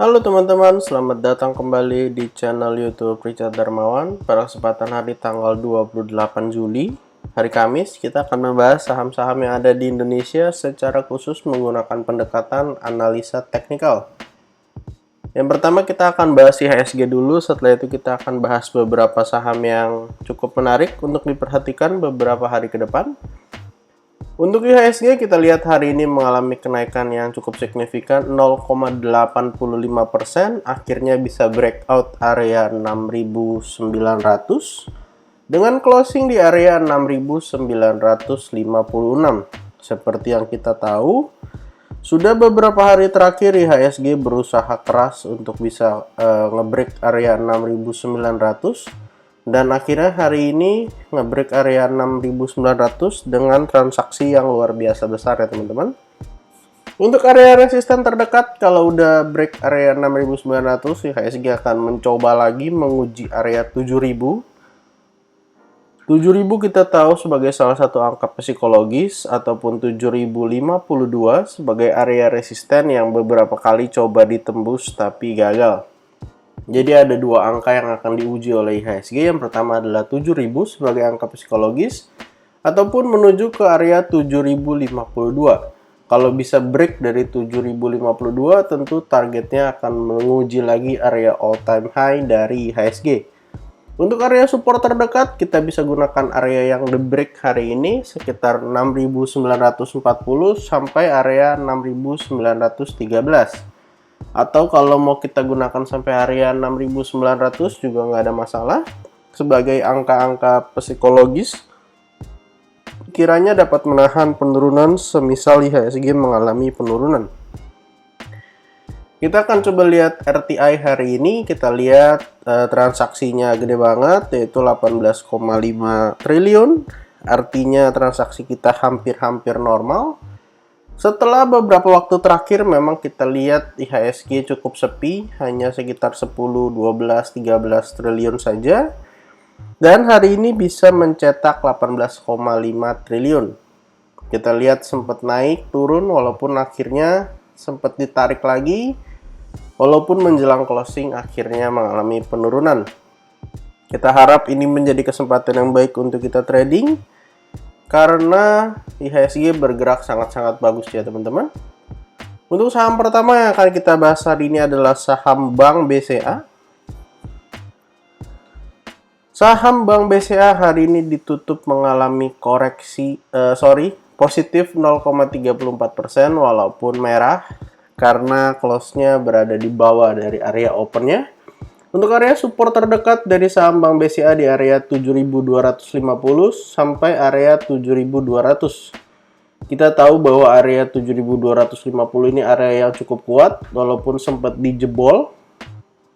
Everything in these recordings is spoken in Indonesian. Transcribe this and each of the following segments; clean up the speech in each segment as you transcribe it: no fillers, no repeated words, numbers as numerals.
Halo teman-teman, selamat datang kembali di channel YouTube Richard Darmawan. Pada kesempatan hari tanggal 28 Juli, hari Kamis, kita akan membahas saham-saham yang ada di Indonesia secara khusus menggunakan pendekatan analisa teknikal. Yang pertama kita akan bahas IHSG dulu, setelah itu kita akan bahas beberapa saham yang cukup menarik untuk diperhatikan beberapa hari ke depan. Untuk IHSG kita lihat hari ini mengalami kenaikan yang cukup signifikan 0,85%, akhirnya bisa breakout area 6.900 dengan closing di area 6.956. Seperti yang kita tahu, sudah beberapa hari terakhir IHSG berusaha keras untuk bisa ngebreak area 6.900. Dan akhirnya hari ini ngebreak area 6.900 dengan transaksi yang luar biasa besar ya teman-teman. Untuk area resisten terdekat, kalau udah break area 6.900, IHSG akan mencoba lagi menguji area 7.000. 7.000 kita tahu sebagai salah satu angka psikologis, ataupun 7.052 sebagai area resisten yang beberapa kali coba ditembus tapi gagal. Jadi ada dua angka yang akan diuji oleh IHSG. Yang pertama adalah 7.000 sebagai angka psikologis ataupun menuju ke area 7.052. Kalau bisa break dari 7.052, tentu targetnya akan menguji lagi area all time high dari IHSG. Untuk area support terdekat, kita bisa gunakan area yang the break hari ini sekitar 6.940 sampai area 6.913. Atau kalau mau kita gunakan sampai area 6.900 juga nggak ada masalah. Sebagai angka-angka psikologis, kiranya dapat menahan penurunan semisal IHSG mengalami penurunan. Kita akan coba lihat RTI hari ini. Kita lihat transaksinya gede banget, yaitu 18,5 triliun. Artinya transaksi kita hampir-hampir normal. Setelah beberapa waktu terakhir memang kita lihat IHSG cukup sepi, hanya sekitar 10, 12, 13 triliun saja. Dan hari ini bisa mencetak 18,5 triliun. Kita lihat sempat naik, turun, walaupun akhirnya sempat ditarik lagi. Walaupun menjelang closing akhirnya mengalami penurunan. Kita harap ini menjadi kesempatan yang baik untuk kita trading, karena IHSG bergerak sangat-sangat bagus ya teman-teman. Untuk saham pertama yang akan kita bahas hari ini adalah saham Bank BCA. Saham Bank BCA hari ini ditutup mengalami positif 0,34% walaupun merah karena close-nya berada di bawah dari area open-nya. Untuk area support terdekat dari saham Bank BCA di area 7.250 sampai area 7.200. Kita tahu bahwa area 7.250 ini area yang cukup kuat walaupun sempat dijebol.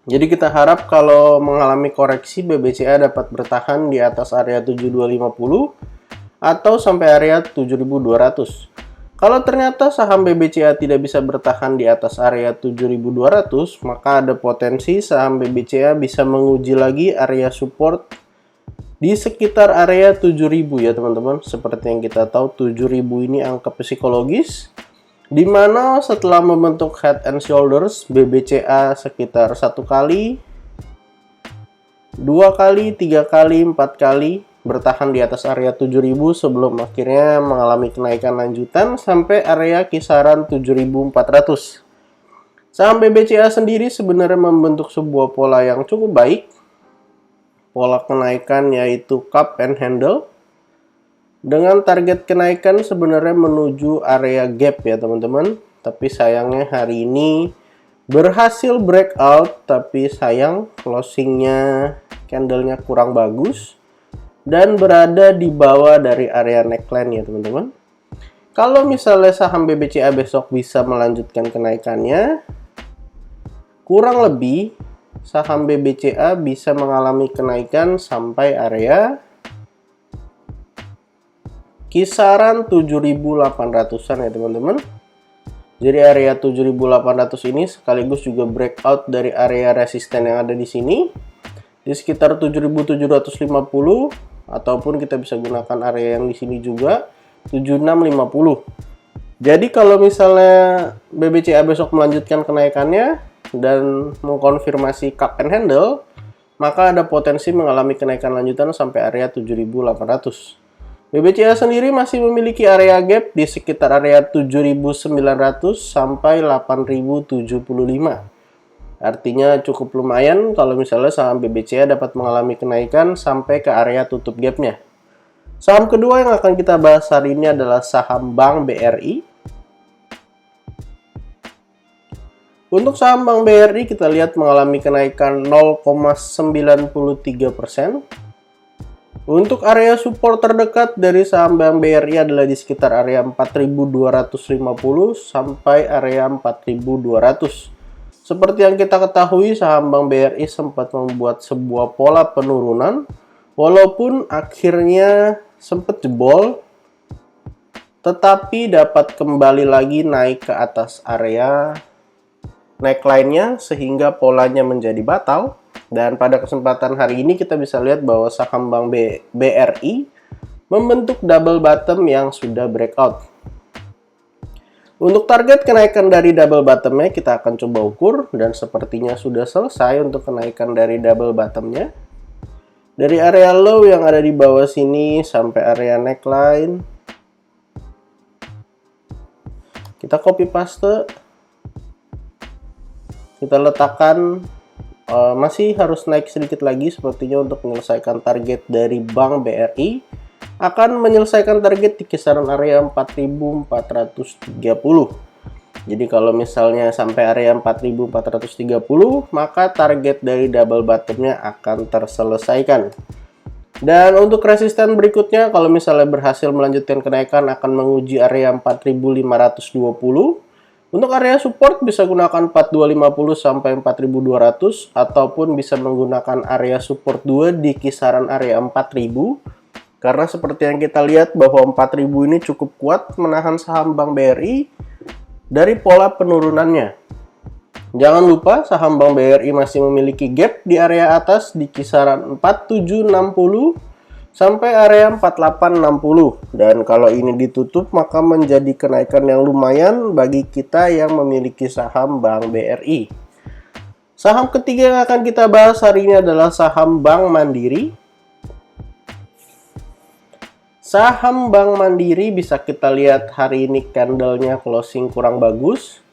Jadi kita harap kalau mengalami koreksi BBCA dapat bertahan di atas area 7.250 atau sampai area 7.200. Kalau ternyata saham BBCA tidak bisa bertahan di atas area 7.200, maka ada potensi saham BBCA bisa menguji lagi area support di sekitar area 7.000 ya teman-teman. Seperti yang kita tahu, 7.000 ini angka psikologis, di mana setelah membentuk head and shoulders, BBCA sekitar 1 kali, 2 kali, 3 kali, 4 kali bertahan di atas area 7.000 sebelum akhirnya mengalami kenaikan lanjutan sampai area kisaran 7.400. Saham BBCA sendiri sebenarnya membentuk sebuah pola yang cukup baik. Pola kenaikan yaitu cup and handle. Dengan target kenaikan sebenarnya menuju area gap ya teman-teman. Tapi sayangnya hari ini berhasil breakout, tapi sayang closingnya candlenya kurang bagus dan berada di bawah dari area neckline ya teman-teman. Kalau misalnya saham BBCA besok bisa melanjutkan kenaikannya, kurang lebih saham BBCA bisa mengalami kenaikan sampai area kisaran 7.800-an ya teman-teman. Jadi area 7.800 ini sekaligus juga breakout dari area resisten yang ada di sini di sekitar 7.750. Ataupun kita bisa gunakan area yang di sini juga 7650. Jadi kalau misalnya BBCA besok melanjutkan kenaikannya, dan mengkonfirmasi cup and handle, maka ada potensi mengalami kenaikan lanjutan sampai area 7.800. BBCA sendiri masih memiliki area gap di sekitar area 7.900 sampai 8.075. Artinya cukup lumayan kalau misalnya saham BBCA dapat mengalami kenaikan sampai ke area tutup gapnya. Saham kedua yang akan kita bahas hari ini adalah saham Bank BRI. Untuk saham Bank BRI kita lihat mengalami kenaikan 0,93%. Untuk area support terdekat dari saham Bank BRI adalah di sekitar area 4.250 sampai area 4.200. Seperti yang kita ketahui, saham Bank BRI sempat membuat sebuah pola penurunan, walaupun akhirnya sempat jebol, tetapi dapat kembali lagi naik ke atas area neckline-nya sehingga polanya menjadi batal. Dan pada kesempatan hari ini kita bisa lihat bahwa saham Bank BRI membentuk double bottom yang sudah breakout. Untuk target kenaikan dari double bottomnya kita akan coba ukur, dan sepertinya sudah selesai untuk kenaikan dari double bottomnya. Dari area low yang ada di bawah sini sampai area neckline, kita copy paste, kita letakkan. Masih harus naik sedikit lagi sepertinya untuk menyelesaikan target dari Bank BRI. Akan menyelesaikan target di kisaran area 4.430. Jadi kalau misalnya sampai area 4.430, maka target dari double bottomnya akan terselesaikan. Dan untuk resisten berikutnya, kalau misalnya berhasil melanjutkan kenaikan, akan menguji area 4.520. Untuk area support bisa gunakan 4250 sampai 4200, ataupun bisa menggunakan area support 2 di kisaran area 4000. Karena seperti yang kita lihat bahwa 4000 ini cukup kuat menahan saham Bank BRI dari pola penurunannya. Jangan lupa saham Bank BRI masih memiliki gap di area atas di kisaran 4760 sampai area 4860, dan kalau ini ditutup maka menjadi kenaikan yang lumayan bagi kita yang memiliki saham Bank BRI. Saham ketiga yang akan kita bahas hari ini adalah saham Bank Mandiri. Saham Bank Mandiri bisa kita lihat hari ini candlenya closing kurang bagus,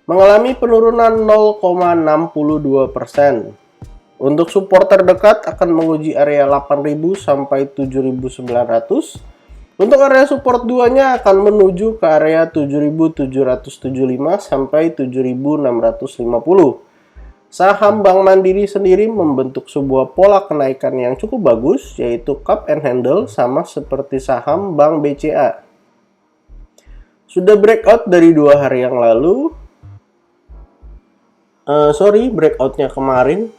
mengalami penurunan 0,62%. Untuk support terdekat akan menguji area 8.000 sampai 7.900. Untuk area support 2-nya akan menuju ke area 7.775 sampai 7.650. Saham Bank Mandiri sendiri membentuk sebuah pola kenaikan yang cukup bagus, yaitu cup and handle, sama seperti saham Bank BCA. Sudah breakout dari 2 hari yang lalu. Breakoutnya kemarin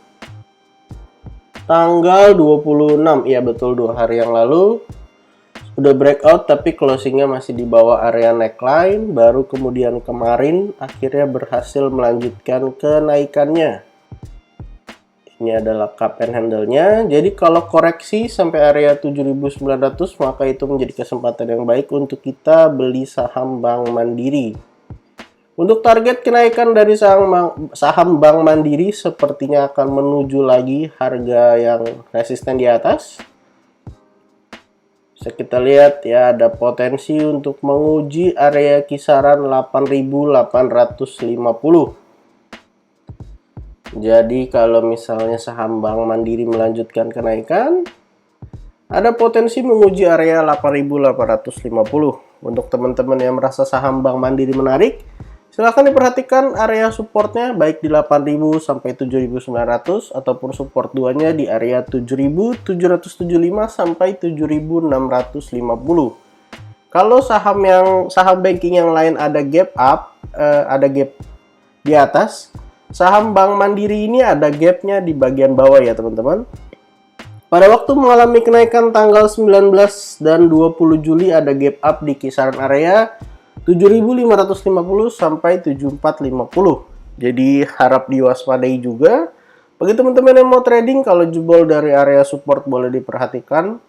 tanggal 26, iya betul 2 hari yang lalu udah breakout, tapi closingnya masih di bawah area neckline. Baru kemudian kemarin akhirnya berhasil melanjutkan kenaikannya. Ini adalah cup and handle-nya. Jadi kalau koreksi sampai area 7.900, maka itu menjadi kesempatan yang baik untuk kita beli saham Bank Mandiri. Untuk target kenaikan dari saham Bank Mandiri sepertinya akan menuju lagi harga yang resisten di atas. Bisa kita lihat ya, ada potensi untuk menguji area kisaran 8.850. Jadi kalau misalnya saham Bank Mandiri melanjutkan kenaikan, ada potensi menguji area 8.850. Untuk teman-teman yang merasa saham Bank Mandiri menarik, silahkan diperhatikan area supportnya baik di 8.000 sampai 7.900, ataupun support 2-nya di area 7.775 sampai 7.650. Kalau saham banking yang lain ada gap up, ada gap di atas, saham Bank Mandiri ini ada gapnya di bagian bawah ya teman-teman. Pada waktu mengalami kenaikan tanggal 19 dan 20 Juli ada gap up di kisaran area 7.550 sampai 7.450. Jadi harap diwaspadai juga. Bagi teman-teman yang mau trading, kalau jebol dari area support boleh diperhatikan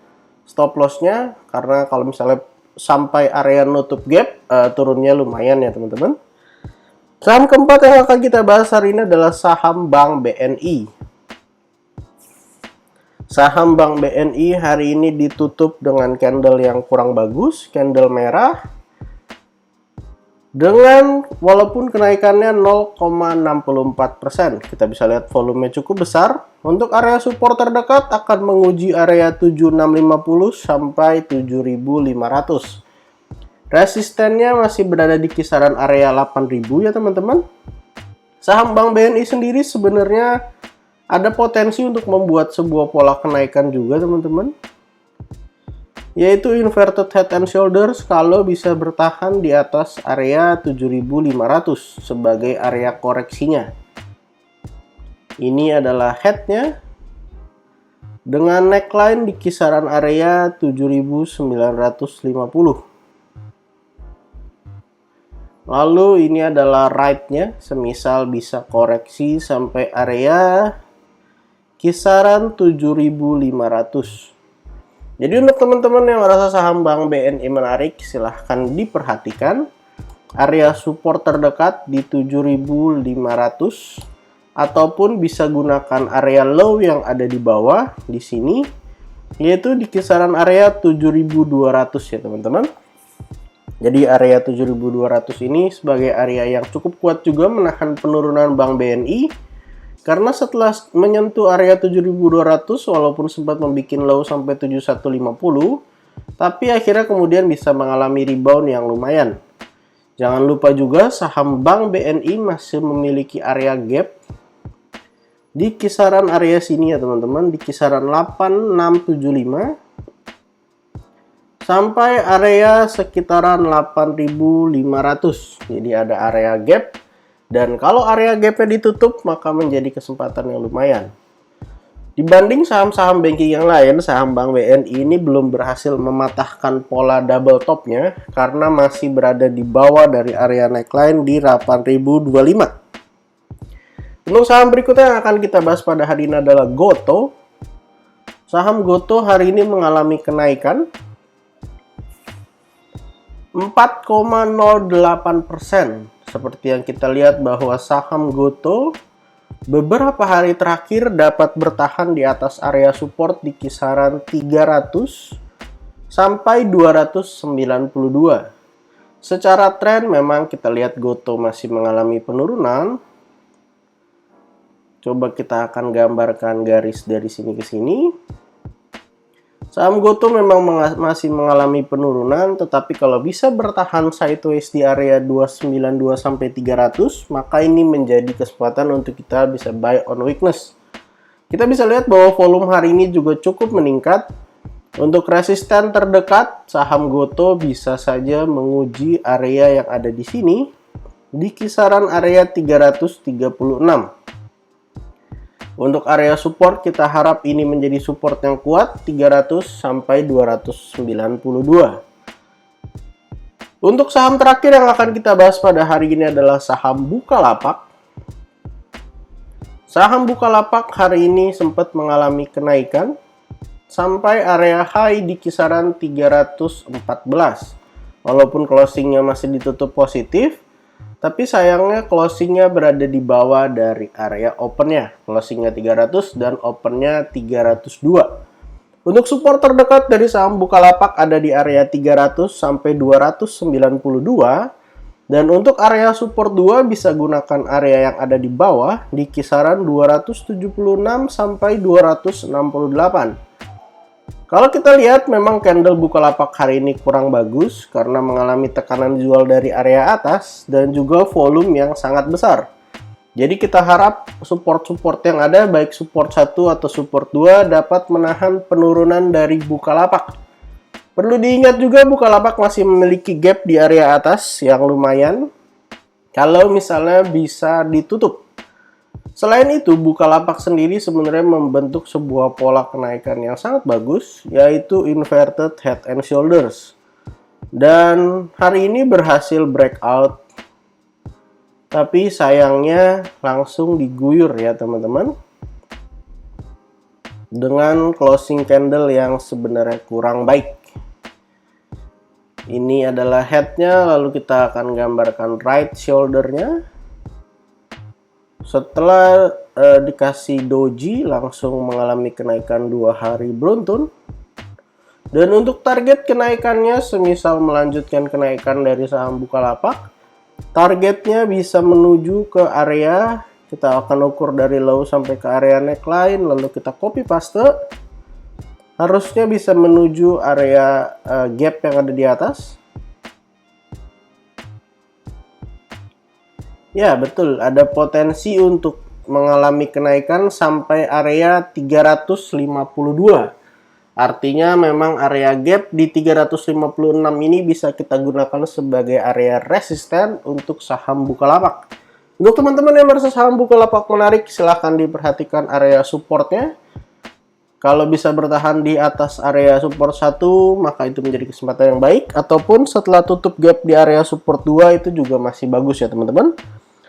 stop loss-nya, karena kalau misalnya sampai area nutup gap, turunnya lumayan ya teman-teman. Saham keempat yang akan kita bahas hari ini adalah saham Bank BNI. Saham Bank BNI hari ini ditutup dengan candle yang kurang bagus, candle merah. Dengan walaupun kenaikannya 0,64%, kita bisa lihat volumenya cukup besar. Untuk area support terdekat akan menguji area 7650 sampai 7500. Resistennya masih berada di kisaran area 8000 ya teman-teman. Saham Bank BNI sendiri sebenarnya ada potensi untuk membuat sebuah pola kenaikan juga teman-teman, yaitu inverted head and shoulders kalau bisa bertahan di atas area 7500 sebagai area koreksinya. Ini adalah headnya dengan neckline di kisaran area 7950. Lalu ini adalah right-nya, semisal bisa koreksi sampai area kisaran 7500. Jadi untuk teman-teman yang merasa saham Bank BNI menarik, silahkan diperhatikan. Area support terdekat di 7500 ataupun bisa gunakan area low yang ada di bawah di sini, yaitu di kisaran area 7200 ya teman-teman. Jadi area 7200 ini sebagai area yang cukup kuat juga menahan penurunan Bank BNI. Karena setelah menyentuh area 7200 walaupun sempat membuat low sampai 7150, tapi akhirnya kemudian bisa mengalami rebound yang lumayan. Jangan lupa juga saham Bank BNI masih memiliki area gap di kisaran area sini ya teman-teman, di kisaran 8675 sampai area sekitaran 8500. Jadi ada area gap, dan kalau area gapnya ditutup maka menjadi kesempatan yang lumayan. Dibanding saham-saham banking yang lain, saham Bank BNI ini belum berhasil mematahkan pola double topnya karena masih berada di bawah dari area neckline di 8025. Untuk saham berikutnya yang akan kita bahas pada hari ini adalah GoTo. Saham GoTo hari ini mengalami kenaikan 4,08%. Seperti yang kita lihat bahwa saham GoTo beberapa hari terakhir dapat bertahan di atas area support di kisaran 300 sampai 292. Secara tren memang kita lihat GoTo masih mengalami penurunan. Coba kita akan gambarkan garis dari sini ke sini. Saham GoTo memang masih mengalami penurunan, tetapi kalau bisa bertahan sideways di area 292 sampai 300, maka ini menjadi kesempatan untuk kita bisa buy on weakness. Kita bisa lihat bahwa volume hari ini juga cukup meningkat. Untuk resisten terdekat, saham GoTo bisa saja menguji area yang ada di sini di kisaran area 336. Untuk area support kita harap ini menjadi support yang kuat 300 sampai 292. Untuk saham terakhir yang akan kita bahas pada hari ini adalah saham Bukalapak. Saham Bukalapak hari ini sempat mengalami kenaikan sampai area high di kisaran 314. Walaupun closingnya masih ditutup positif, tapi sayangnya closingnya berada di bawah dari area opennya. Closingnya 300 dan opennya 302. Untuk support terdekat dari saham Bukalapak ada di area 300 sampai 292. Dan untuk area support 2 bisa gunakan area yang ada di bawah di kisaran 276 sampai 268. Kalau kita lihat memang candle Bukalapak hari ini kurang bagus karena mengalami tekanan jual dari area atas dan juga volume yang sangat besar. Jadi kita harap support-support yang ada, baik support 1 atau support 2, dapat menahan penurunan dari Bukalapak. Perlu diingat juga Bukalapak masih memiliki gap di area atas yang lumayan kalau misalnya bisa ditutup. Selain itu, Bukalapak sendiri sebenarnya membentuk sebuah pola kenaikan yang sangat bagus, yaitu inverted head and shoulders. Dan hari ini berhasil breakout, tapi sayangnya langsung diguyur ya teman-teman, dengan closing candle yang sebenarnya kurang baik. Ini adalah headnya, lalu kita akan gambarkan right shouldernya. Setelah dikasih doji, langsung mengalami kenaikan 2 hari beruntun. Dan untuk target kenaikannya, semisal melanjutkan kenaikan dari saham Bukalapak, targetnya bisa menuju ke area, kita akan ukur dari low sampai ke area neckline, lalu kita copy paste. Harusnya bisa menuju area gap yang ada di atas. Ya, betul, ada potensi untuk mengalami kenaikan sampai area 352. Artinya memang area gap di 356 ini bisa kita gunakan sebagai area resisten untuk saham Bukalapak. Untuk teman-teman yang merasa saham Bukalapak menarik, silahkan diperhatikan area supportnya. Kalau bisa bertahan di atas area support 1, maka itu menjadi kesempatan yang baik. Ataupun setelah tutup gap di area support 2, itu juga masih bagus ya teman-teman.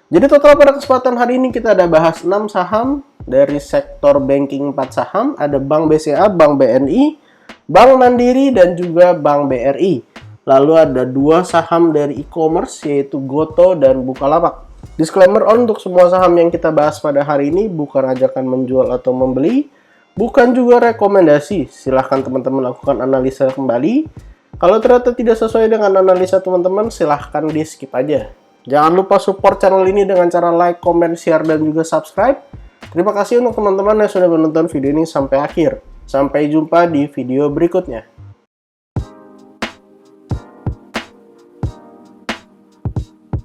Jadi total pada kesempatan hari ini kita ada bahas 6 saham dari sektor banking, 4 saham. Ada Bank BCA, Bank BNI, Bank Mandiri, dan juga Bank BRI. Lalu ada 2 saham dari e-commerce yaitu Goto dan Bukalapak. Disclaimer on untuk semua saham yang kita bahas pada hari ini bukan ajakan menjual atau membeli, bukan juga rekomendasi. Silahkan teman-teman lakukan analisa kembali. Kalau ternyata tidak sesuai dengan analisa teman-teman, silahkan di skip aja. Jangan lupa support channel ini dengan cara like, comment, share, dan juga subscribe. Terima kasih untuk teman-teman yang sudah menonton video ini sampai akhir. Sampai jumpa di video berikutnya.